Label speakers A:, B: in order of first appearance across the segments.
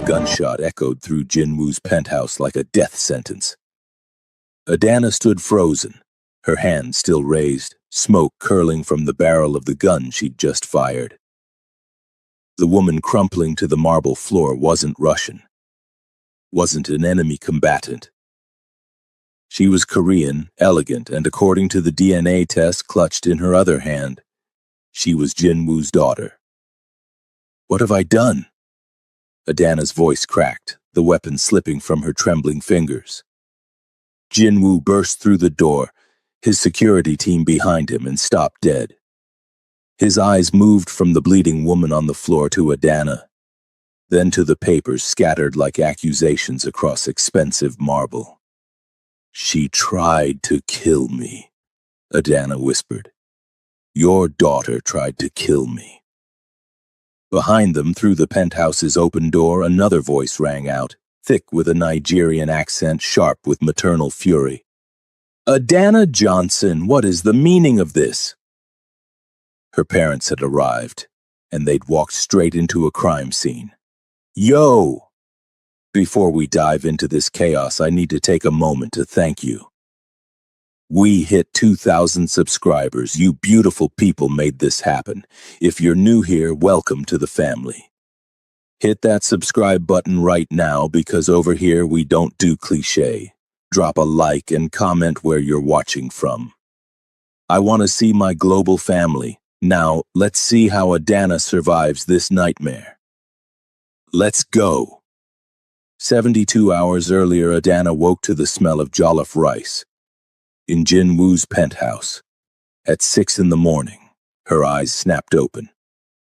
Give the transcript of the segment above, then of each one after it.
A: The gunshot echoed through Jinwoo's penthouse like a death sentence. Adana stood frozen, her hand still raised, smoke curling from the barrel of the gun she'd just fired. The woman crumpling to the marble floor wasn't Russian, wasn't an enemy combatant. She was Korean, elegant, and according to the DNA test clutched in her other hand, she was Jinwoo's daughter. "What have I done?" Adana's voice cracked, the weapon slipping from her trembling fingers. Jinwoo burst through the door, his security team behind him, and stopped dead. His eyes moved from the bleeding woman on the floor to Adana, then to the papers scattered like accusations across expensive marble. "She tried to kill me," Adana whispered. "Your daughter tried to kill me." Behind them, through the penthouse's open door, another voice rang out, thick with a Nigerian accent, sharp with maternal fury. "Adana Johnson, what is the meaning of this?" Her parents had arrived, and they'd walked straight into a crime scene. "Yo! Before we dive into this chaos, I need to take a moment to thank you. We hit 2,000 subscribers. You beautiful people made this happen. If you're new here, welcome to the family. Hit that subscribe button right now because over here we don't do cliché. Drop a like and comment where you're watching from. I want to see my global family. Now, let's see how Adana survives this nightmare. Let's go." 72 hours earlier, Adana woke to the smell of jollof rice in Jinwoo's penthouse. At 6 in the morning, her eyes snapped open.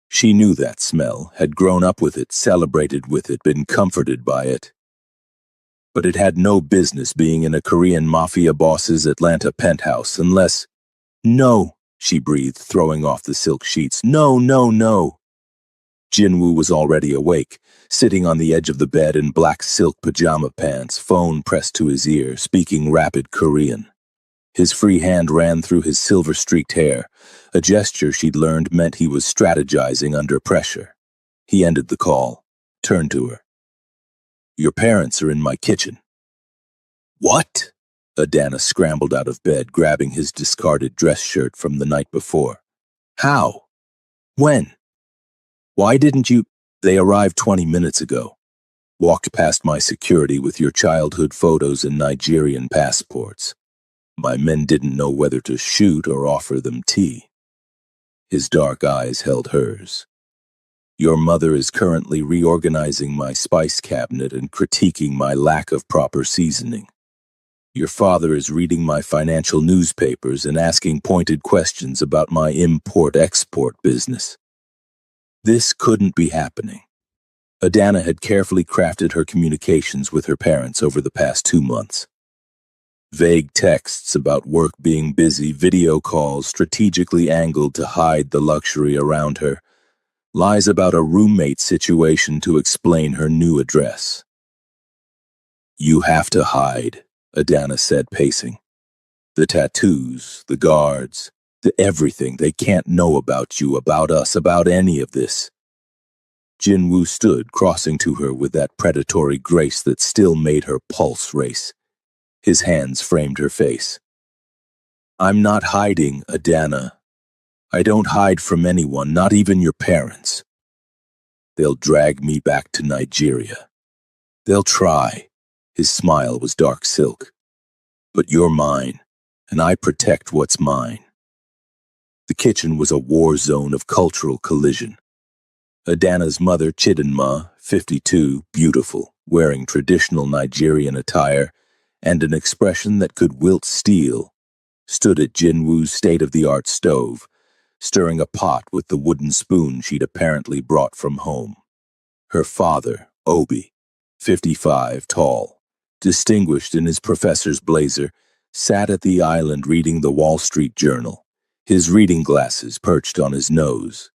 A: She knew that smell, had grown up with it, celebrated with it, been comforted by it. But it had no business being in a Korean Mafia Boss's Atlanta penthouse unless— "No," she breathed, throwing off the silk sheets. "No, no, no." Jinwoo was already awake, sitting on the edge of the bed in black silk pajama pants, phone pressed to his ear, speaking rapid Korean. His free hand ran through his silver-streaked hair, a gesture she'd learned meant he was strategizing under pressure. He ended the call, turned to her. "Your parents are in my kitchen." "What?" Adana scrambled out of bed, grabbing his discarded dress shirt from the night before. "How? When? Why didn't you—" "They arrived 20 minutes ago. Walked past my security with your childhood photos and Nigerian passports. My men didn't know whether to shoot or offer them tea." His dark eyes held hers. "Your mother is currently reorganizing my spice cabinet and critiquing my lack of proper seasoning. Your father is reading my financial newspapers and asking pointed questions about my import-export business. This couldn't be happening." Adana had carefully crafted her communications with her parents over the past 2 months. Vague texts about work being busy, video calls strategically angled to hide the luxury around her, lies about a roommate situation to explain her new address. "You have to hide," Adana said, pacing. "The tattoos, the guards, the everything. They can't know about you, about us, about any of this." Jinwoo stood, crossing to her with that predatory grace that still made her pulse race. His hands framed her face. "I'm not hiding, Adana. I don't hide from anyone, not even your parents. They'll drag me back to Nigeria. They'll try." His smile was dark silk. "But you're mine, and I protect what's mine." The kitchen was a war zone of cultural collision. Adana's mother, Chidinma, 52, beautiful, wearing traditional Nigerian attire and an expression that could wilt steel, stood at Jinwoo's state-of-the-art stove, stirring a pot with the wooden spoon she'd apparently brought from home. Her father, Obi, 55, tall, distinguished in his professor's blazer, sat at the island reading the Wall Street Journal, his reading glasses perched on his nose.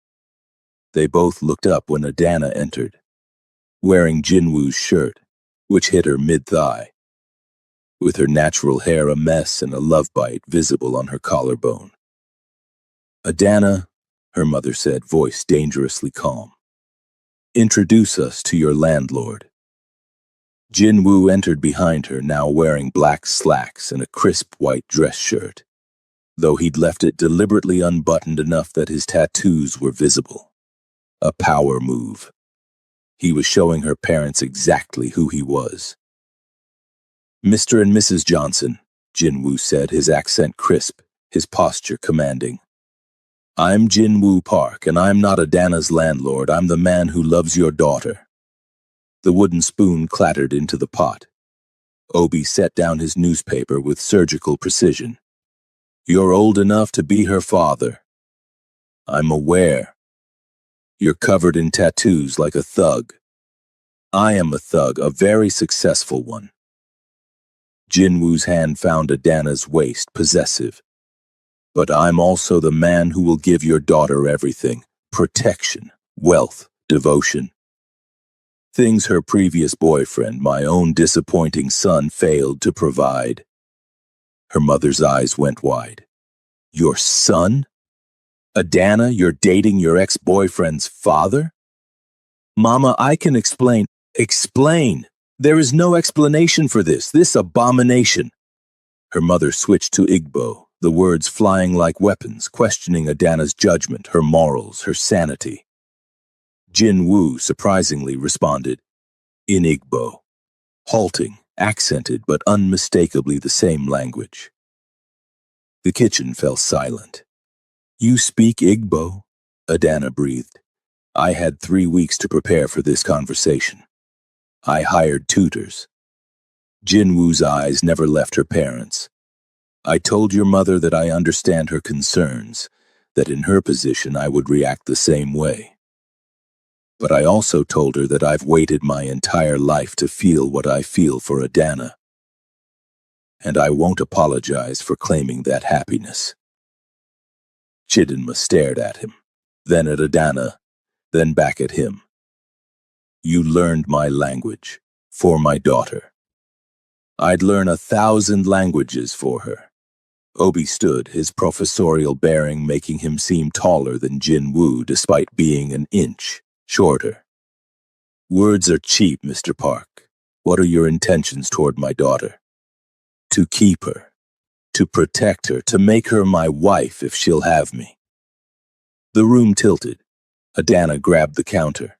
A: They both looked up when Adana entered, wearing Jinwoo's shirt, which hit her mid-thigh, with her natural hair a mess and a love bite visible on her collarbone. "Adana," her mother said, voice dangerously calm. Introduce us to your landlord. Jinwoo entered behind her, now wearing black slacks and a crisp white dress shirt, though he'd left it deliberately unbuttoned enough that his tattoos were visible. A power move. He was showing her parents exactly who he was. Mr. and Mrs. Johnson, Jinwoo said, his accent crisp, his posture commanding. I'm Jinwoo Park, and I'm not Adana's landlord. I'm the man who loves your daughter. The wooden spoon clattered into the pot. Obi set down his newspaper with surgical precision. You're old enough to be her father. I'm aware. You're covered in tattoos like a thug. I am a thug, a very successful one. Jinwoo's hand found Adana's waist, possessive. But I'm also the man who will give your daughter everything: protection, wealth, devotion. Things her previous boyfriend, my own disappointing son, failed to provide. Her mother's eyes went wide. Your son? Adana, you're dating your ex-boyfriend's father? Mama, I can explain. Explain! There is no explanation for this abomination. Her mother switched to Igbo, the words flying like weapons, questioning Adana's judgment, her morals, her sanity. Jinwoo surprisingly responded, in Igbo, halting, accented but unmistakably the same language. The kitchen fell silent. You speak Igbo? Adana breathed. I had 3 weeks to prepare for this conversation. I hired tutors. Jinwoo's eyes never left her parents. I told your mother that I understand her concerns, that in her position I would react the same way. But I also told her that I've waited my entire life to feel what I feel for Adana. And I won't apologize for claiming that happiness. Chidinma stared at him, then at Adana, then back at him. You learned my language, for my daughter. I'd learn 1,000 languages for her. Obi stood, his professorial bearing making him seem taller than Jinwoo despite being an inch shorter. Words are cheap, Mr. Park. What are your intentions toward my daughter? To keep her, to protect her, to make her my wife if she'll have me. The room tilted. Adana grabbed the counter.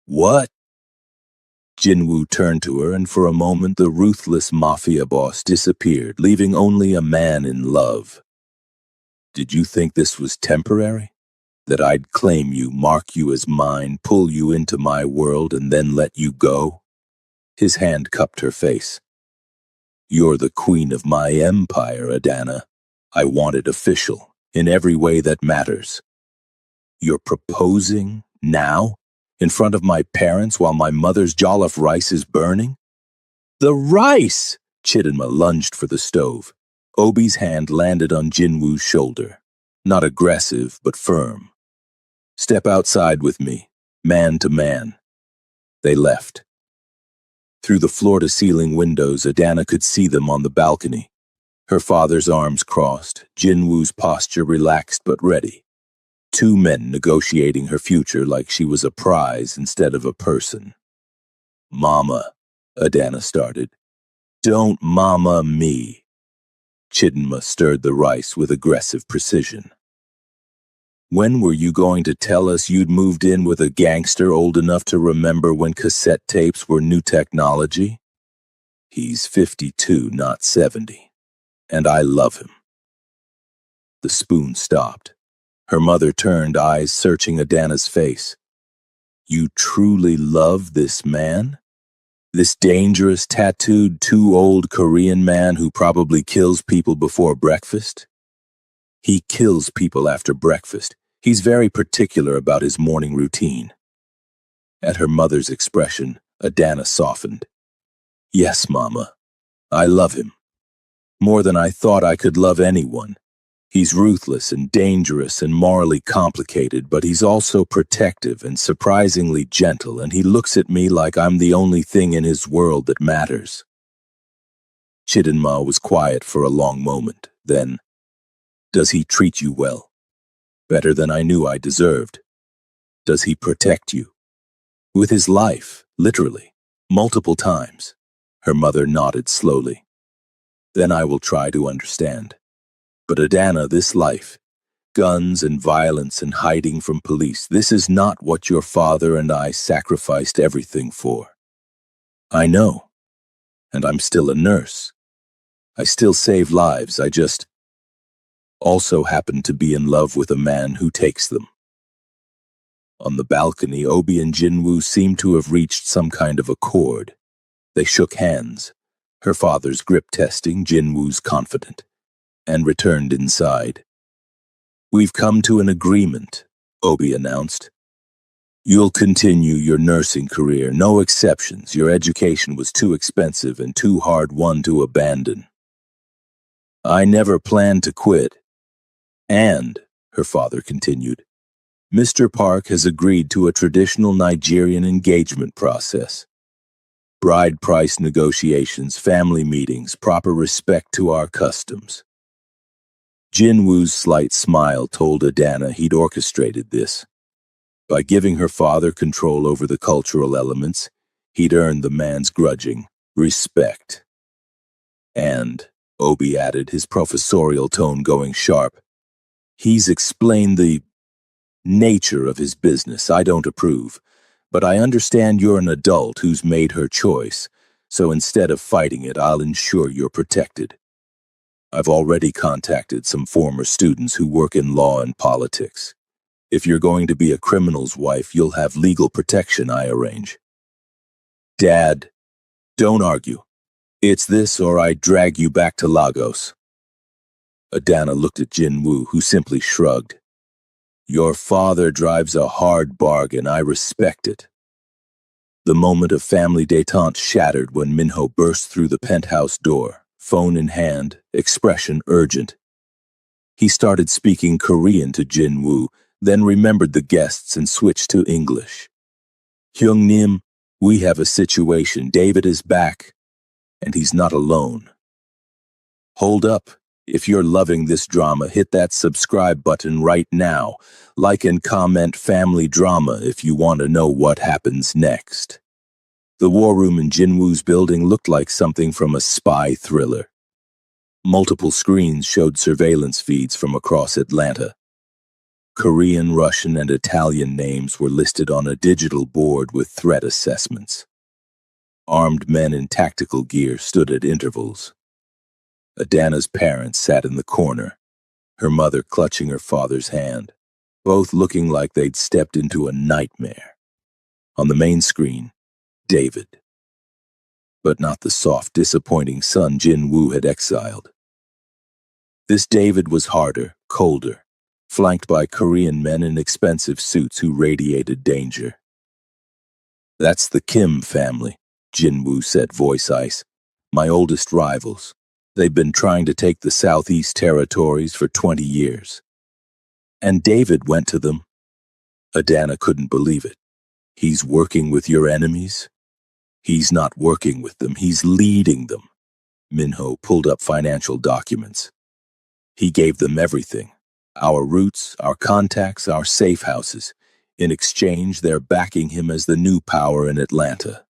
A: What? Jinwoo turned to her, and for a moment the ruthless mafia boss disappeared, leaving only a man in love. Did you think this was temporary? That I'd claim you, mark you as mine, pull you into my world, and then let you go? His hand cupped her face. You're the queen of my empire, Adana. I want it official, in every way that matters. You're proposing now? In front of my parents while my mother's jollof rice is burning? The rice! Chidinma lunged for the stove. Obi's hand landed on Jinwoo's shoulder. Not aggressive, but firm. Step outside with me, man to man. They left. Through the floor-to-ceiling windows, Adana could see them on the balcony. Her father's arms crossed, Jinwoo's posture relaxed but ready. 2 men negotiating her future like she was a prize instead of a person. Mama, Adana started. Don't mama me. Chidinma stirred the rice with aggressive precision. When were you going to tell us you'd moved in with a gangster old enough to remember when cassette tapes were new technology? He's 52, not 70. And I love him. The spoon stopped. Her mother turned, eyes searching Adana's face. You truly love this man? This dangerous, tattooed, too old Korean man who probably kills people before breakfast? He kills people after breakfast. He's very particular about his morning routine. At her mother's expression, Adana softened. Yes, Mama. I love him. More than I thought I could love anyone. He's ruthless and dangerous and morally complicated, but he's also protective and surprisingly gentle, and he looks at me like I'm the only thing in his world that matters. Chidinma was quiet for a long moment. Then, does he treat you well? Better than I knew I deserved. Does he protect you? With his life, literally, multiple times. Her mother nodded slowly. Then I will try to understand. But Adana, this life, guns and violence and hiding from police, this is not what your father and I sacrificed everything for. I know. And I'm still a nurse. I still save lives, I just also happen to be in love with a man who takes them. On the balcony, Obi and Jinwoo seemed to have reached some kind of accord. They shook hands, her father's grip testing, Jinwoo's confident, and returned inside. We've come to an agreement, Obi announced. You'll continue your nursing career, no exceptions. Your education was too expensive and too hard one to abandon. I never planned to quit. And, her father continued, Mr. Park has agreed to a traditional Nigerian engagement process. Bride price negotiations, family meetings, proper respect to our customs. Jinwoo's slight smile told Adana he'd orchestrated this. By giving her father control over the cultural elements, he'd earned the man's grudging respect. And, Obi added, his professorial tone going sharp, he's explained the nature of his business. I don't approve, but I understand you're an adult who's made her choice, so instead of fighting it, I'll ensure you're protected. I've already contacted some former students who work in law and politics. If you're going to be a criminal's wife, you'll have legal protection I arrange. Dad, don't argue. It's this or I drag you back to Lagos. Adana looked at Jinwoo, who simply shrugged. Your father drives a hard bargain, I respect it. The moment of family détente shattered when Minho burst through the penthouse door, phone in hand, expression urgent. He started speaking Korean to Jinwoo, then remembered the guests and switched to English. Hyung-nim, we have a situation. David is back, and he's not alone. Hold up. If you're loving this drama, hit that subscribe button right now. Like and comment family drama if you want to know what happens next. The war room in Jinwoo's building looked like something from a spy thriller. Multiple screens showed surveillance feeds from across Atlanta. Korean, Russian, and Italian names were listed on a digital board with threat assessments. Armed men in tactical gear stood at intervals. Adana's parents sat in the corner, her mother clutching her father's hand, both looking like they'd stepped into a nightmare. On the main screen, David. But not the soft, disappointing son Jinwoo had exiled. This David was harder, colder, flanked by Korean men in expensive suits who radiated danger. That's the Kim family, Jinwoo said, voice ice. My oldest rivals. They've been trying to take the Southeast Territories for 20 years. And David went to them. Adana couldn't believe it. He's working with your enemies? He's not working with them, he's leading them. Minho pulled up financial documents. He gave them everything. Our routes, our contacts, our safe houses. In exchange, they're backing him as the new power in Atlanta.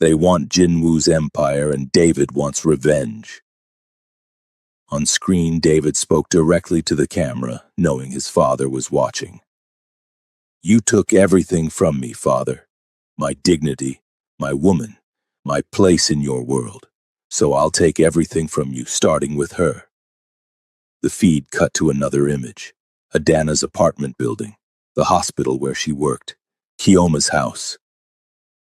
A: They want Jinwoo's empire, and David wants revenge. On screen, David spoke directly to the camera, knowing his father was watching. You took everything from me, Father. My dignity, my woman, my place in your world. So I'll take everything from you, starting with her. The feed cut to another image. Adana's apartment building, the hospital where she worked, Kioma's house.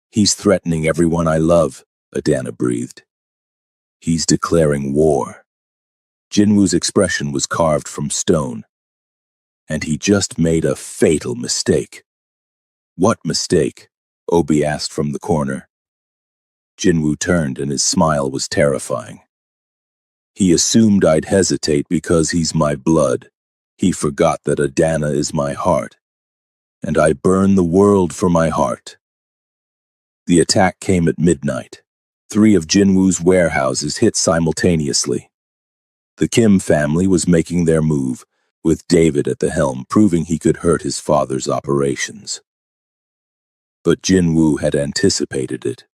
A: He's threatening everyone I love, Adana breathed. He's declaring war. Jinwoo's expression was carved from stone. And he just made a fatal mistake. What mistake? Obi asked from the corner. Jinwoo turned and his smile was terrifying. He assumed I'd hesitate because he's my blood. He forgot that Adana is my heart. And I burn the world for my heart. The attack came at midnight. 3 of Jinwoo's warehouses hit simultaneously. The Kim family was making their move, with David at the helm, proving he could hurt his father's operations. But Jinwoo had anticipated it.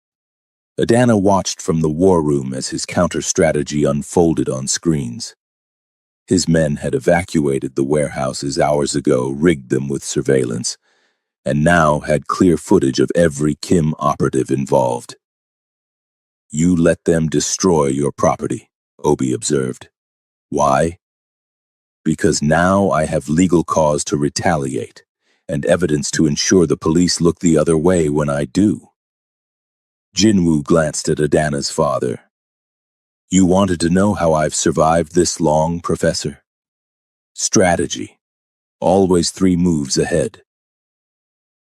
A: Adana watched from the war room as his counter-strategy unfolded on screens. His men had evacuated the warehouses hours ago, rigged them with surveillance, and now had clear footage of every Kim operative involved. "You let them destroy your property," Obi observed. "Why?" "Because now I have legal cause to retaliate, and evidence to ensure the police look the other way when I do." Jinwoo glanced at Adana's father. "You wanted to know how I've survived this long, Professor? Strategy. Always 3 moves ahead."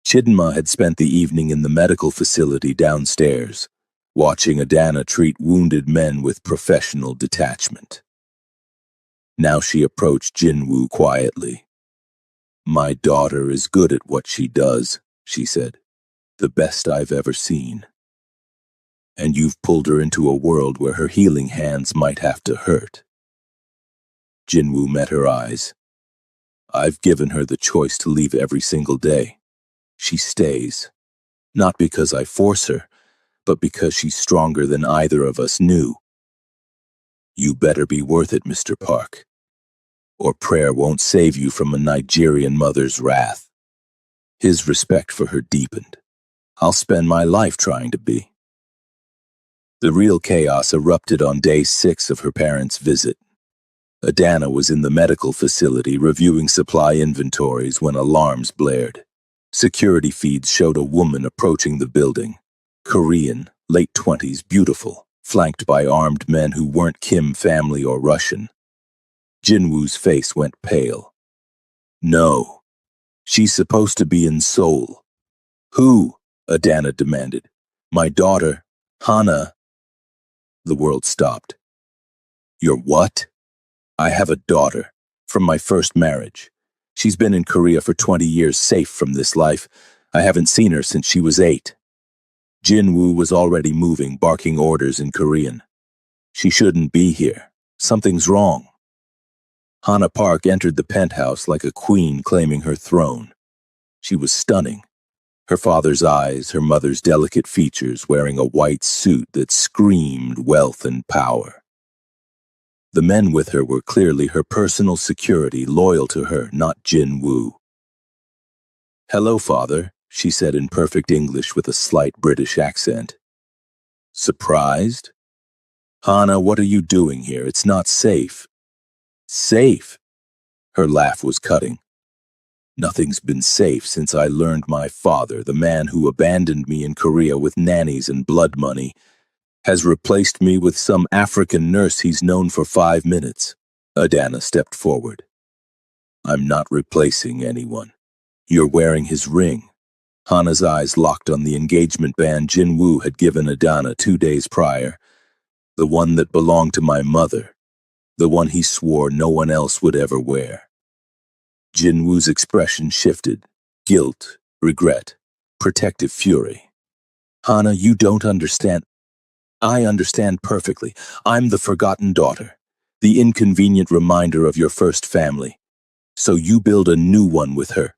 A: Chidinma had spent the evening in the medical facility downstairs, watching Adana treat wounded men with professional detachment. Now she approached Jinwoo quietly. "My daughter is good at what she does," she said. "The best I've ever seen. And you've pulled her into a world where her healing hands might have to hurt." Jinwoo met her eyes. "I've given her the choice to leave every single day. She stays. Not because I force her, but because she's stronger than either of us knew. You better be worth it, Mr. Park, or prayer won't save you from a Nigerian mother's wrath." His respect for her deepened. "I'll spend my life trying to be." The real chaos erupted on day 6 of her parents' visit. Adana was in the medical facility reviewing supply inventories when alarms blared. Security feeds showed a woman approaching the building. Korean, late 20s, beautiful, flanked by armed men who weren't Kim family or Russian. Jinwoo's face went pale. "No, she's supposed to be in Seoul." "Who?" Adana demanded. "My daughter, Hana." The world stopped. "Your what?" "I have a daughter, from my first marriage. She's been in Korea for 20 years, safe from this life. I haven't seen her since she was 8. Jinwoo was already moving, barking orders in Korean. "She shouldn't be here. Something's wrong." Hana Park entered the penthouse like a queen claiming her throne. She was stunning. Her father's eyes, her mother's delicate features, wearing a white suit that screamed wealth and power. The men with her were clearly her personal security, loyal to her, not Jinwoo. "Hello, father," she said in perfect English with a slight British accent. "Surprised?" "Hana, what are you doing here? It's not safe." "Safe?" Her laugh was cutting. "Nothing's been safe since I learned my father, the man who abandoned me in Korea with nannies and blood money, has replaced me with some African nurse he's known for 5 minutes." Adana stepped forward. "I'm not replacing anyone. You're wearing his ring." Hana's eyes locked on the engagement band Jinwoo had given Adana 2 days prior. "The one that belonged to my mother. The one he swore no one else would ever wear." Jinwoo's expression shifted. Guilt, regret, protective fury. "Hana, you don't understand." "I understand perfectly. I'm the forgotten daughter, the inconvenient reminder of your first family. So you build a new one with her."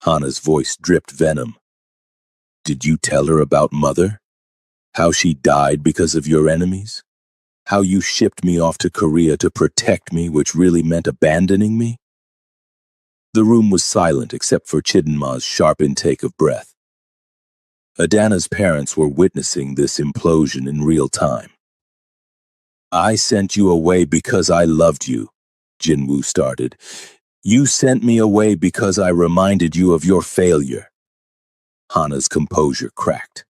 A: Hana's voice dripped venom. "Did you tell her about Mother? How she died because of your enemies? How you shipped me off to Korea to protect me, which really meant abandoning me?" The room was silent except for Chidinma's sharp intake of breath. Adana's parents were witnessing this implosion in real time. "I sent you away because I loved you," Jinwoo started. "You sent me away because I reminded you of your failure." Hana's composure cracked.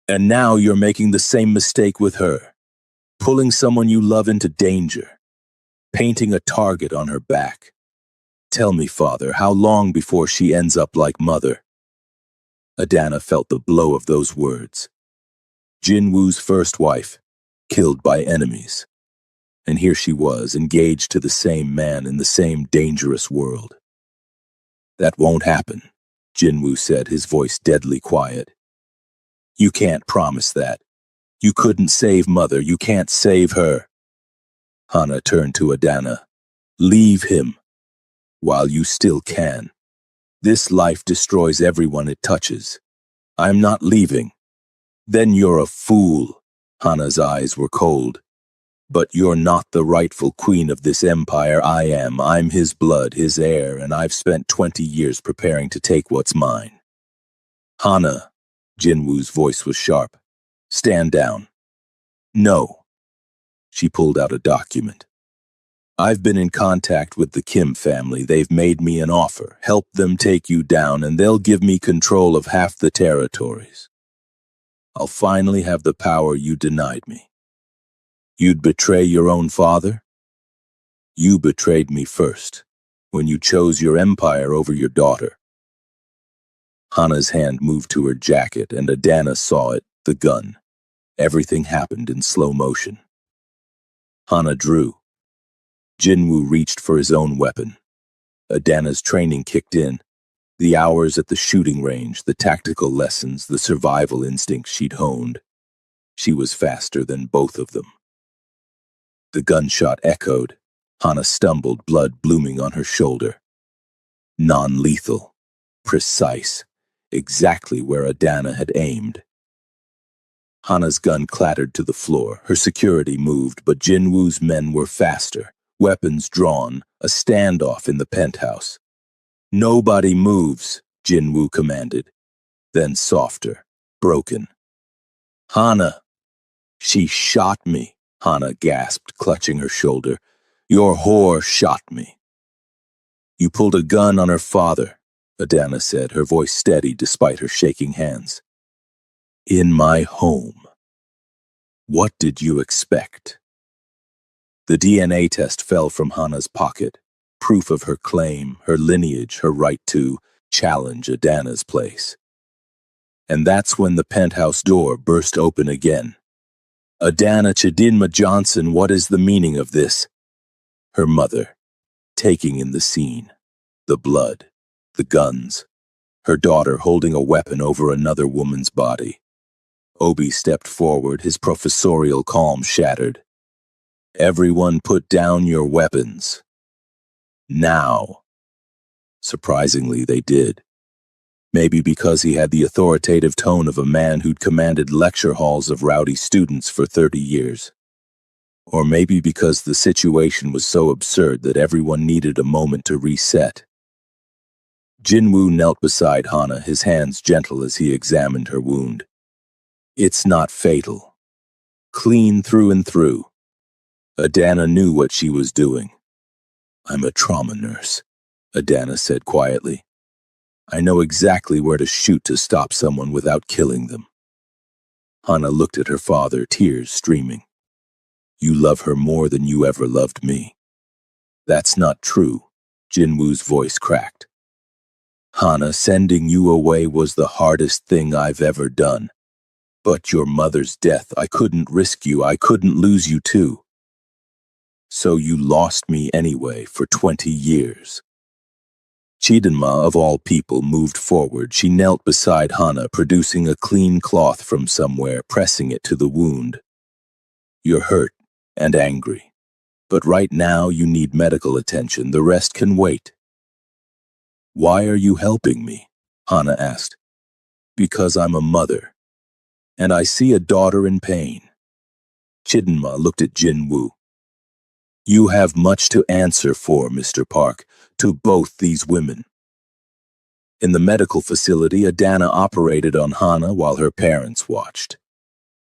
A: "And now you're making the same mistake with her, pulling someone you love into danger, painting a target on her back. Tell me, father, how long before she ends up like Mother?" Adana felt the blow of those words. Jinwoo's first wife, killed by enemies. And here she was, engaged to the same man in the same dangerous world. "That won't happen," Jinwoo said, his voice deadly quiet. "You can't promise that. You couldn't save Mother. You can't save her." Hana turned to Adana. "Leave him while you still can. This life destroys everyone it touches. I'm not leaving. Then you're a fool. Hana's eyes were cold. But you're not the rightful queen of this empire. I am. I'm his blood, his heir, and I've spent 20 years preparing to take what's mine. Hana, Jinwoo's voice was sharp. Stand down. No. She pulled out a document. I've been in contact with the Kim family. They've made me an offer. Help them take you down, and they'll give me control of half the territories. I'll finally have the power you denied me. You'd betray your own father? You betrayed me first, when you chose your empire over your daughter. Hana's hand moved to her jacket, and Adana saw it, the gun. Everything happened in slow motion. Hana drew. Jinwoo reached for his own weapon. Adana's training kicked in. The hours at the shooting range, the tactical lessons, the survival instincts she'd honed. She was faster than both of them. The gunshot echoed. Hana stumbled, blood blooming on her shoulder. Non-lethal. Precise. Exactly where Adana had aimed. Hana's gun clattered to the floor. Her security moved, but Jinwoo's men were faster. Weapons drawn, a standoff in the penthouse. Nobody moves, Jinwoo commanded. Then softer, broken. Hana! She shot me, Hana gasped, clutching her shoulder. Your whore shot me. You pulled a gun on her father, Adana said, her voice steady despite her shaking hands. In my home. What did you expect? The DNA test fell from Hana's pocket, proof of her claim, her lineage, her right to challenge Adana's place. And that's when the penthouse door burst open again. Adana Chidinma Johnson, what is the meaning of this? Her mother, taking in the scene, the blood, the guns, her daughter holding a weapon over another woman's body. Obi stepped forward, his professorial calm shattered. Everyone put down your weapons. Now. Surprisingly, they did. Maybe because he had the authoritative tone of a man who'd commanded lecture halls of rowdy students for 30 years. Or maybe because the situation was so absurd that everyone needed a moment to reset. Jinwoo knelt beside Hana, his hands gentle as he examined her wound. It's not fatal. Clean through and through. Adana knew what she was doing. I'm a trauma nurse, Adana said quietly. I know exactly where to shoot to stop someone without killing them. Hana looked at her father, tears streaming. You love her more than you ever loved me. That's not true, Jinwoo's voice cracked. Hana, sending you away was the hardest thing I've ever done. But your mother's death, I couldn't risk you, I couldn't lose you too. So you lost me anyway for 20 years. Chidinma, of all people, moved forward. She knelt beside Hana, producing a clean cloth from somewhere, pressing it to the wound. You're hurt and angry, but right now you need medical attention. The rest can wait. Why are you helping me? Hana asked. Because I'm a mother, and I see a daughter in pain. Chidinma looked at Jinwoo. You have much to answer for, Mr. Park, to both these women. In the medical facility, Adana operated on Hana while her parents watched.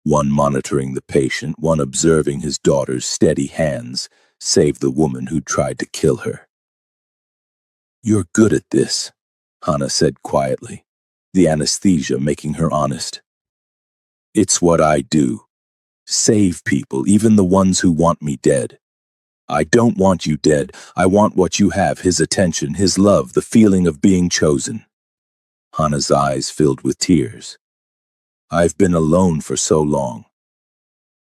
A: One monitoring the patient, one observing his daughter's steady hands, save the woman who tried to kill her. You're good at this, Hana said quietly, the anesthesia making her honest. It's what I do. Save people, even the ones who want me dead. I don't want you dead. I want what you have, his attention, his love, the feeling of being chosen. Hana's eyes filled with tears. I've been alone for so long.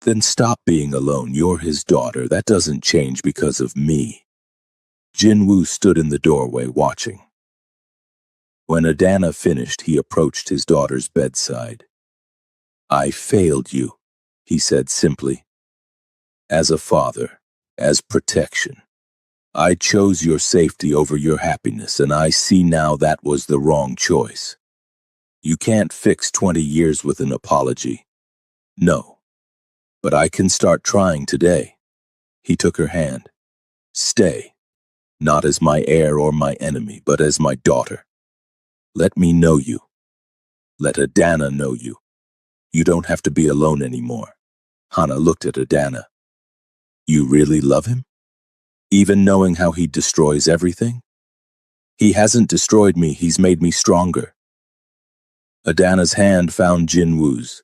A: Then stop being alone. You're his daughter. That doesn't change because of me. Jinwoo stood in the doorway watching. When Adana finished, he approached his daughter's bedside. I failed you, he said simply. As a father. As protection. I chose your safety over your happiness, and I see now that was the wrong choice. You can't fix 20 years with an apology. No, but I can start trying today. He took her hand. Stay, not as my heir or my enemy, but as my daughter. Let me know you. Let Adana know you. You don't have to be alone anymore. Hana looked at Adana. You really love him? Even knowing how he destroys everything? He hasn't destroyed me, he's made me stronger. Adana's hand found Jinwoo's.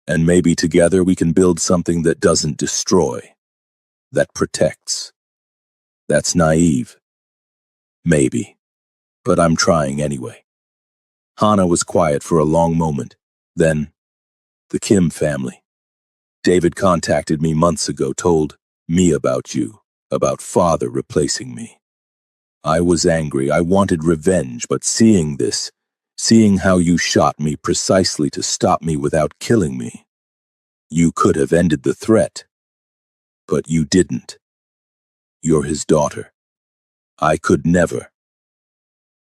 A: And maybe together we can build something that doesn't destroy, that protects. That's naive. Maybe. But I'm trying anyway. Hana was quiet for a long moment. Then, the Kim family. David contacted me months ago, told me about you, about father replacing me. I was angry, I wanted revenge, but seeing this, seeing how you shot me precisely to stop me without killing me, you could have ended the threat. But you didn't. You're his daughter. I could never.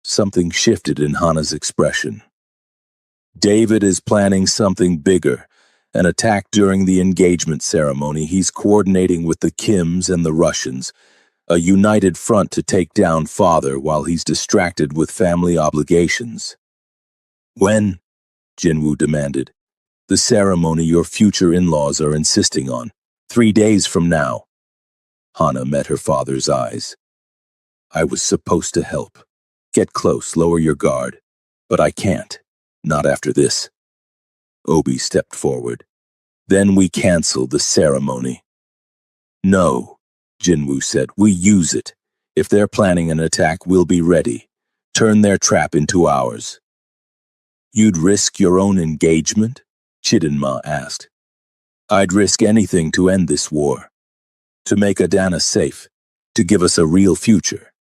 A: Something shifted in Hana's expression. David is planning something bigger, an attack during the engagement ceremony. He's coordinating with the Kims and the Russians, a united front to take down father while he's distracted with family obligations. When? Jinwoo demanded. The ceremony your future in-laws are insisting on. 3 days from now. Hana met her father's eyes. I was supposed to help. Get close, lower your guard. But I can't. Not after this. Obi stepped forward. Then we cancel the ceremony. No, Jinwoo said. We use it. If they're planning an attack, we'll be ready. Turn their trap into ours. You'd risk your own engagement? Chidinma asked. I'd risk anything to end this war. To make Adana safe. To give us a real future.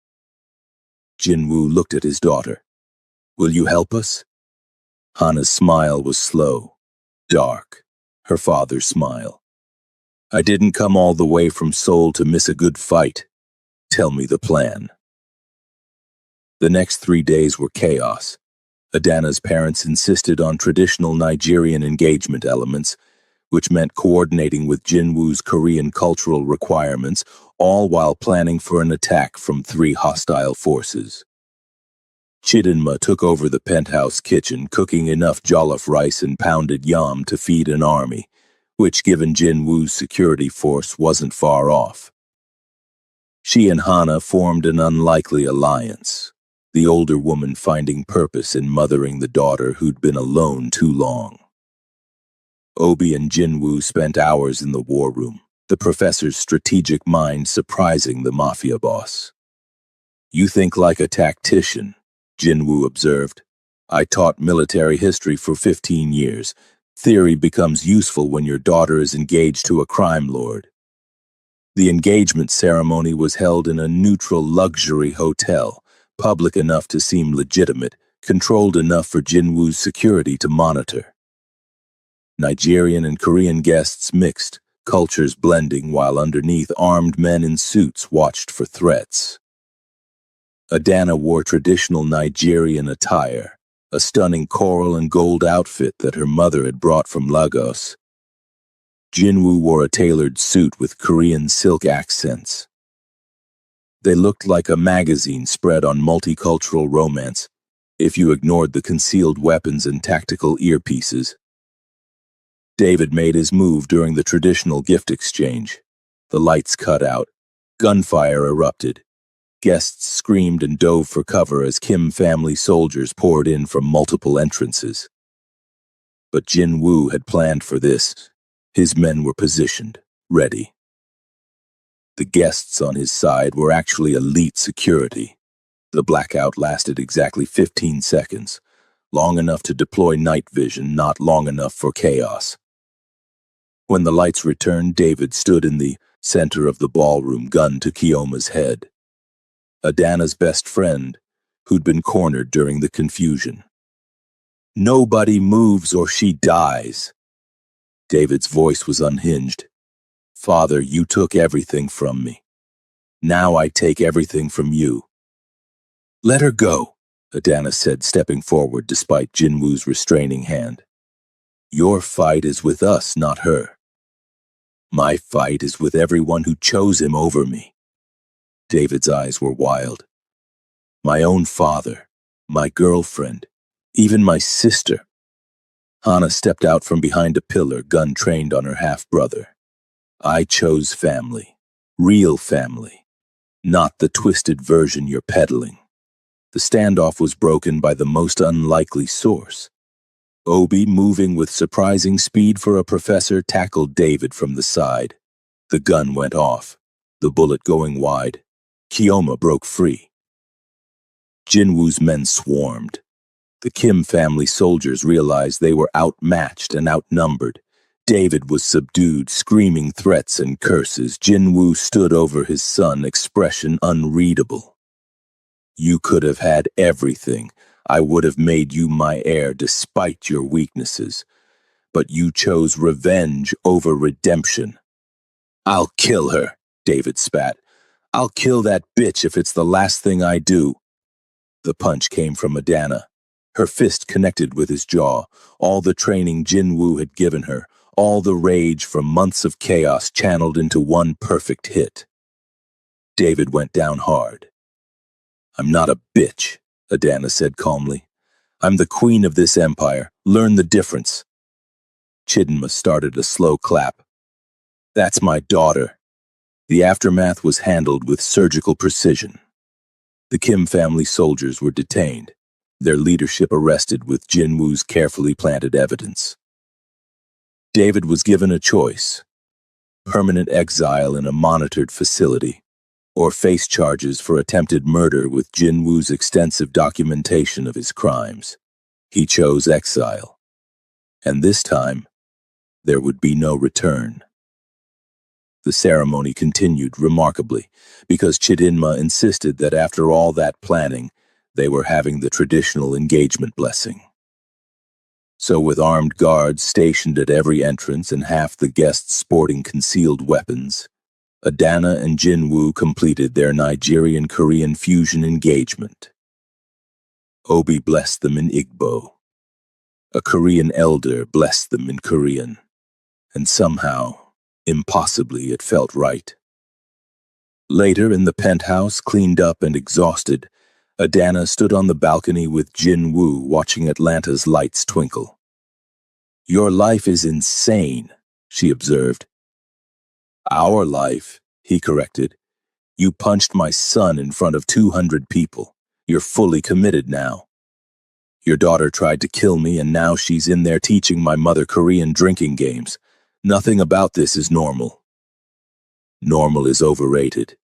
A: Jinwoo looked at his daughter. Will you help us? Hana's smile was slow, dark, her father's smile. I didn't come all the way from Seoul to miss a good fight. Tell me the plan. The next 3 days were chaos. Adana's parents insisted on traditional Nigerian engagement elements, which meant coordinating with Jinwoo's Korean cultural requirements, all while planning for an attack from 3 hostile forces. Chidinma took over the penthouse kitchen, cooking enough jollof rice and pounded yam to feed an army, which, given Jinwoo's security force, wasn't far off. She and Hana formed an unlikely alliance, the older woman finding purpose in mothering the daughter who'd been alone too long. Obi and Jinwoo spent hours in the war room, the professor's strategic mind surprising the mafia boss. You think like a tactician, Jinwoo observed. I taught military history for 15 years. Theory becomes useful when your daughter is engaged to a crime lord. The engagement ceremony was held in a neutral luxury hotel, public enough to seem legitimate, controlled enough for Jinwoo's security to monitor. Nigerian and Korean guests mixed, cultures blending, while underneath armed men in suits watched for threats. Adana wore traditional Nigerian attire, a stunning coral and gold outfit that her mother had brought from Lagos. Jinwoo wore a tailored suit with Korean silk accents. They looked like a magazine spread on multicultural romance, if you ignored the concealed weapons and tactical earpieces. David made his move during the traditional gift exchange. The lights cut out. Gunfire erupted. Guests screamed and dove for cover as Kim family soldiers poured in from multiple entrances. But Jinwoo had planned for this. His men were positioned, ready. The guests on his side were actually elite security. The blackout lasted exactly 15 seconds, long enough to deploy night vision, not long enough for chaos. When the lights returned, David stood in the center of the ballroom, gun to Kiyoma's head. Adana's best friend, who'd been cornered during the confusion. Nobody moves or she dies. David's voice was unhinged. Father, you took everything from me. Now I take everything from you. Let her go, Adana said, stepping forward despite Jinwoo's restraining hand. Your fight is with us, not her. My fight is with everyone who chose him over me. David's eyes were wild. My own father, my girlfriend, even my sister. Hana stepped out from behind a pillar, gun trained on her half-brother. I chose family, real family, not the twisted version you're peddling. The standoff was broken by the most unlikely source. Obi, moving with surprising speed for a professor, tackled David from the side. The gun went off, the bullet going wide. Kiyoma broke free. Jinwoo's men swarmed. The Kim family soldiers realized they were outmatched and outnumbered. David was subdued, screaming threats and curses. Jinwoo stood over his son, expression unreadable. You could have had everything. I would have made you my heir despite your weaknesses. But you chose revenge over redemption. I'll kill her, David spat. I'll kill that bitch if it's the last thing I do. The punch came from Adana. Her fist connected with his jaw, all the training Jinwoo had given her, all the rage from months of chaos channeled into one perfect hit. David went down hard. I'm not a bitch, Adana said calmly. I'm the queen of this empire. Learn the difference. Chidinma started a slow clap. That's my daughter. The aftermath was handled with surgical precision. The Kim family soldiers were detained, their leadership arrested with Jinwoo's carefully planted evidence. David was given a choice: permanent exile in a monitored facility, or face charges for attempted murder with Jinwoo's extensive documentation of his crimes. He chose exile, and this time, there would be no return. The ceremony continued remarkably, because Chidinma insisted that after all that planning, they were having the traditional engagement blessing. So with armed guards stationed at every entrance and half the guests sporting concealed weapons, Adana and Jinwoo completed their Nigerian-Korean fusion engagement. Obi blessed them in Igbo. A Korean elder blessed them in Korean. And somehow, impossibly, it felt right. Later, in the penthouse, cleaned up and exhausted, Adana stood on the balcony with Jinwoo watching Atlanta's lights twinkle. Your life is insane, she observed. Our life, he corrected. You punched my son in front of 200 people. You're fully committed now. Your daughter tried to kill me and now she's in there teaching my mother Korean drinking games. Nothing about this is normal. Normal is overrated.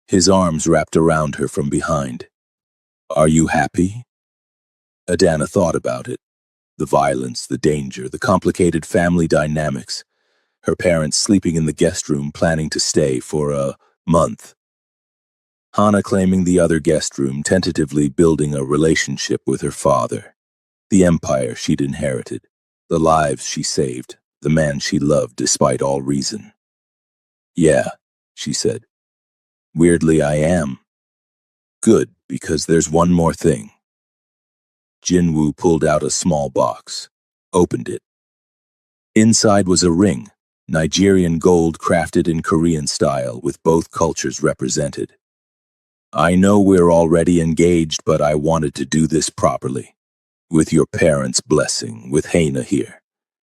A: His arms wrapped around her from behind. Are you happy? Adana thought about it. The violence, the danger, the complicated family dynamics. Her parents sleeping in the guest room planning to stay for a month. Hana claiming the other guest room, tentatively building a relationship with her father. The empire she'd inherited. The lives she saved. The man she loved despite all reason. Yeah, she said. Weirdly, I am. Good, because there's one more thing. Jinwoo pulled out a small box, opened it. Inside was a ring, Nigerian gold crafted in Korean style with both cultures represented. I know we're already engaged, but I wanted to do this properly. With your parents' blessing, with Hana here.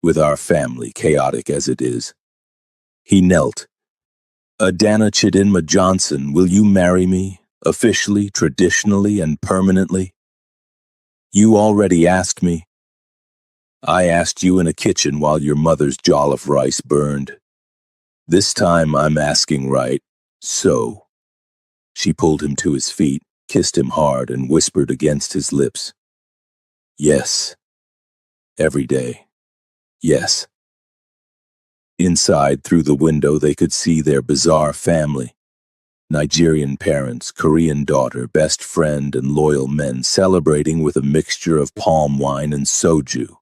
A: With our family, chaotic as it is. He knelt. Adana Chidinma Johnson, will you marry me, officially, traditionally, and permanently? You already asked me. I asked you in a kitchen while your mother's jollof rice burned. This time I'm asking right, so. She pulled him to his feet, kissed him hard, and whispered against his lips. Yes. Every day. Yes. Inside, through the window, they could see their bizarre family. Nigerian parents, Korean daughter, best friend, and loyal men celebrating with a mixture of palm wine and soju.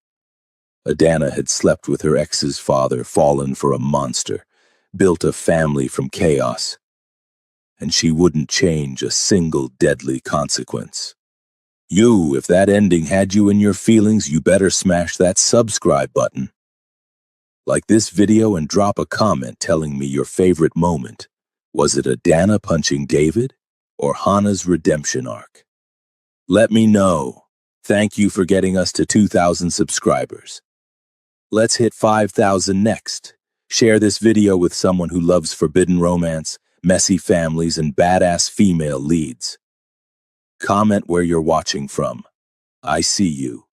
A: Adana had slept with her ex's father, fallen for a monster, built a family from chaos. And she wouldn't change a single deadly consequence. If that ending had you in your feelings, you better smash that subscribe button. Like this video and drop a comment telling me your favorite moment. Was it Adana punching David or Hana's redemption arc? Let me know. Thank you for getting us to 2,000 subscribers. Let's hit 5,000 next. Share this video with someone who loves forbidden romance, messy families, and badass female leads. Comment where you're watching from. I see you.